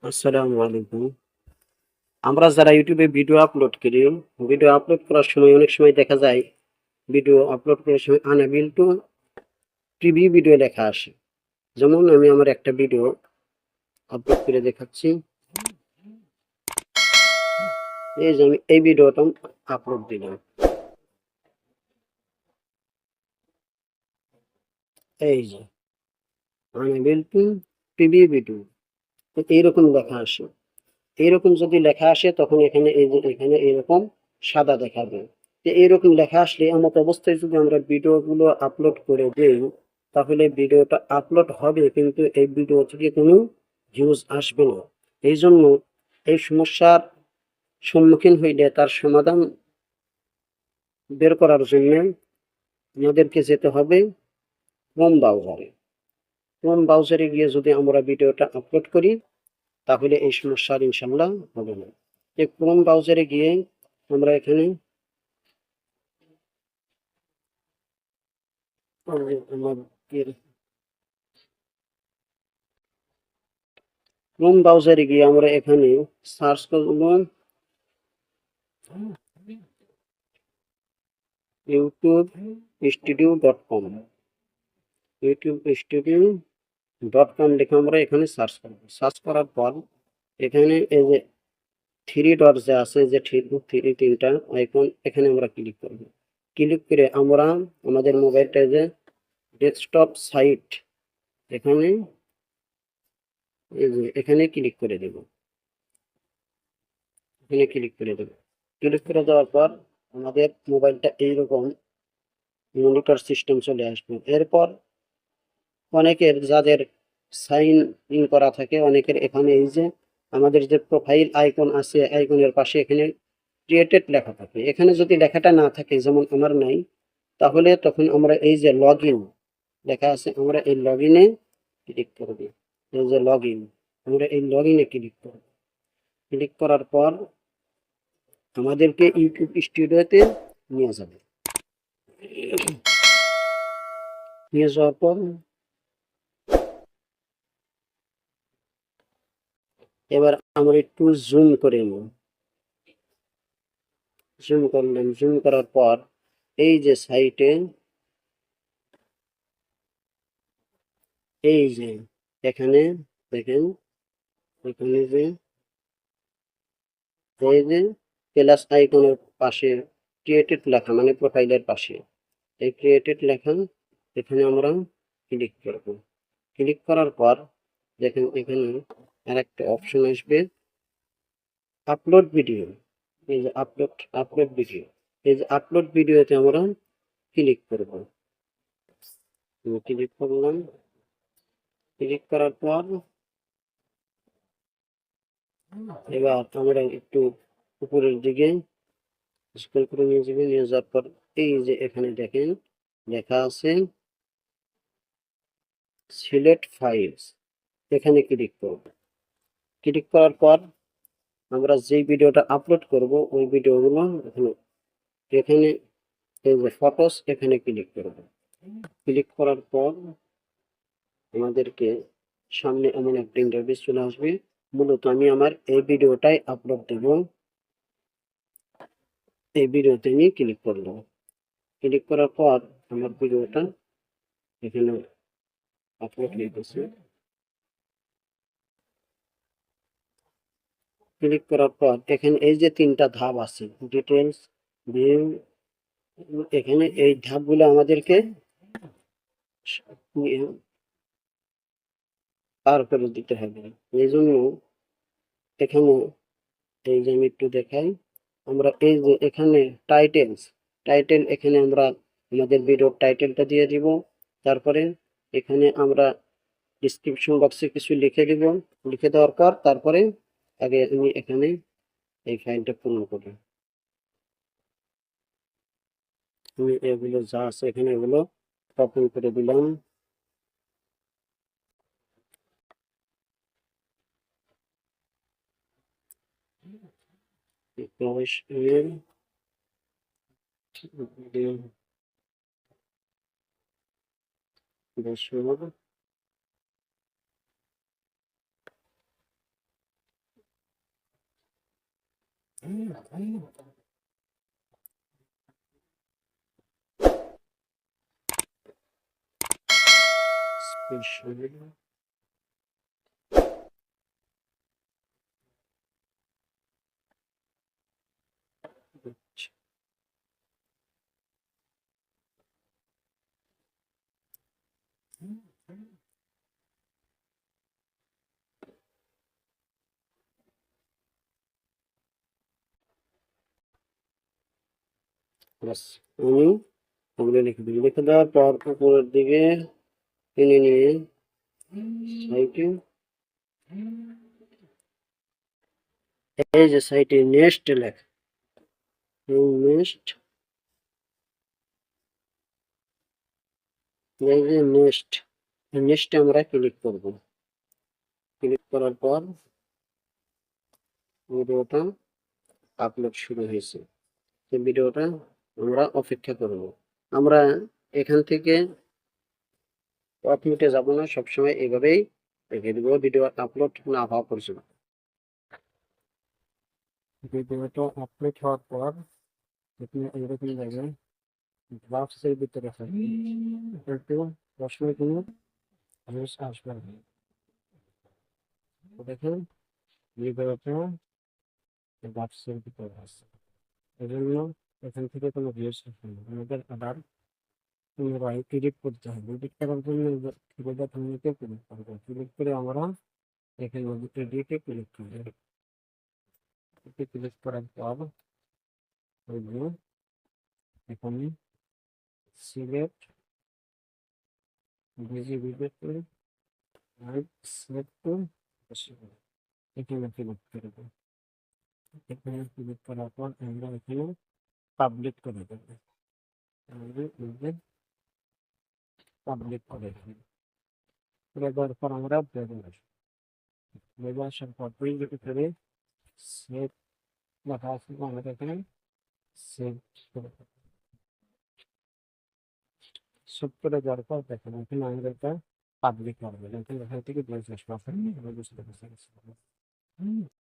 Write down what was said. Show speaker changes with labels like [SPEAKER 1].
[SPEAKER 1] আসসালামু আলাইকুম। আমরা যারা ইউটিউবে ভিডিও আপলোড করি, ভিডিও আপলোড করার সময় অনেক সময় দেখা যায় ভিডিও আপলোড করার সময় আনএবল টু প্রিভিউ ভিডিও লেখা আসে। যেমন আমি আমার একটা ভিডিও আপলোড করে দেখাচ্ছি। এই যে আমি এই ভিডিওটা আপলোড দিলাম। এই যে আনএবল টু প্রিভিউ ভিডিও, এইরকম লেখা আসে। এইরকম যদি লেখা আসে তখন এখানে এই যে এখানে এইরকম সাদা দেখাবে। তো এইরকম লেখা আসলে এমত অবস্থায় যদি আমরা ভিডিওগুলো আপলোড করে দেই, তাহলে ভিডিওটা আপলোড হবে কিন্তু এই ভিডিও থেকে কোনো ভিউজ আসবে না। এই জন্য এই সমস্যার সম্মুখীন হইলে তার সমাধান বের করার জন্য আমাদেরকে যেতে হবে ক্রোম ব্রাউজারে। ক্রোম ব্রাউজারে গিয়ে যদি আমরা ভিডিওটা আপলোড করি তাহলে এই সমস্যার ইনশাল্লাহ হবে না। এই ক্রোম ব্রাউজারে গিয়ে আমরা এখানে আমাদের ক্রোম ব্রাউজারে গিয়ে আমরা এখানে সার্চ করব youtube.studio.com। youtube.studio.com লিখে আমরা এখানে সার্চ করব। সার্চ করার পর এখানে এই যে থ্রি ডট যে আছে, যে তিনটা আইকন, এখানে আমরা ক্লিক করব। ক্লিক করে আমরা আমাদের মোবাইলটা যে ডেস্কটপ সাইট, এখানে এই যে এখানে ক্লিক করে দেব। এখানে ক্লিক করে দেব। ক্লিক করে দেওয়ার পর আমাদের মোবাইলটা এইরকম মনিটর সিস্টেম চলে আসবে। এরপর অনেকের যাদের সাইন ইন করা থাকে, অনেকের এখানে এই যে আমাদের যে প্রোফাইল আইকন আছে, আইকনের পাশে এখানে ক্রিয়েটেড লেখা থাকে। এখানে যদি লেখাটা না থাকে, যেমন আমার নাই, তাহলে তখন আমরা এই যে লগ ইন লেখা আছে, আমরা এই লগ ইনে ক্লিক করব। এই যে লগ ইন, আমরা এই লগ ইনে ক্লিক করব। ক্লিক করার পর আমাদেরকে ইউটিউব স্টুডিওতে নিয়ে যাবে। নিয়ে যাওয়ার পর এবার আমরা একটু জুম করে নেব। জুম করলাম। জুম করার পর এই যে সাইটে এই যে এখানে দেখেন, এখানে যে এই যে প্লাস আইকনের পাশে ক্রিয়েটেড লেখা, মানে প্রোফাইলের পাশে এই ক্রিয়েটেড লেখা, এখানে আমরা ক্লিক করব। ক্লিক করার পর দেখেন এখানে আরেকটা অপশন আসবে, আপলোড ভিডিও। এই যে আপলোড ভিডিও, এই যে আপলোড ভিডিওতে আমরা ক্লিক করব। ক্লিক করলাম। ক্লিক করার পর এবার আমরা একটু উপরের দিকে স্ক্রল করে নিয়ে যাবে। নিয়ে যাওয়ার পর এই যে এখানে দেখেন লেখা আছে সিলেক্ট ফাইলস, এখানে ক্লিক করব। ক্লিক করার পর আমরা যেই ভিডিওটা আপলোড করব ওই ভিডিওগুলো এখানে এখানে এই যে ফটোস, এখানে ক্লিক করব। ক্লিক করার পর আমাদেরকে সামনে এমন একটা ইন্টারফেস চলে আসবে। মূলত আমি আমার এই ভিডিওটাই আপলোড দেব। এই ভিডিওতে আমি ক্লিক করলাম। ক্লিক করার পর আমার ভিডিওটা এখানে আপলোড হয়ে গেছে। ক্লিক করার পর এখানে এই যে তিনটা ধাপ আছে, ডিটেলস, ভিউ, এখানে এই ধাপগুলো আমাদেরকে পার করে দিতে হবে। এই জন্য এখানে এই যে আমি একটু দেখাই, আমরা এই যে এখানে টাইটেল, এখানে আমরা আমাদের ভিডিওর টাইটেলটা দিয়ে দিব। তারপরে এখানে আমরা ডিসক্রিপশন বক্সে কিছু লিখে দিব। লিখে দেওয়ার পর তারপরে আগে আমি এখানে এই ফাইলটা পূর্ণ করি। আমি এগুলো যা আছে এখানে এগুলো কপি করে দিলাম। স্পেশাল ব্যাস আমি ওগুলো লিখে দিই, লিখে দেওয়ার পর উপরের দিকে টেনে নিয়ে সাইটে, এই যে সাইটে নেক্সট লেখা, এই নেক্সট, এই যে নেক্সট, নেক্সটে আমরা ক্লিক করব। ক্লিক করার পর ভিডিওটা আপলোড শুরু হয়েছে। এই ভিডিওটা আমরা অপেক্ষা করব। আমরা এখান থেকে মিনিটে যাব না, সবসময় এইভাবেই রেখে দেবো ভিডিও আপলোড না হওয়া পর্যন্ত। ভিডিওটা আপলোড হওয়ার পর এখানে এইরকম জায়গায় ড্রাফটসের ভিতরে একটু 10 মিনিট আসবে। দেখেন ভিডিওটা ড্রাফটসের ভিতরে আছে, এই জন্য এখান থেকে কোনো ভিউজ আসবে না। আমাদের আবার পুনরায় এডিট করতে হবে। এডিট করার জন্য ভিডিওটা থামিয়ে ক্লিক করবো। ক্লিক করে আমরা এখানে এডিটে ক্লিক করবো। ক্লিক করার পর এখানে সিলেক্ট ভিজিবিলিটি আর সিলেক্ট এখানে ক্লিক করব। এখানে ক্লিক করার পর আমরা এখানে পাবলিক করে দেব। পাবলিক করে দেওয়ার পর আমরা বেরিয়ে আসবো। বেরিয়ে আসার পর এখানে সেভ লেখা আছে, আমরা এখানে সেভ করে দেব। সেভ করে দেওয়ার পর দেখেন এখানে আমরা এটা পাবলিক করবো, এখান থেকে বুঝতে পারছি।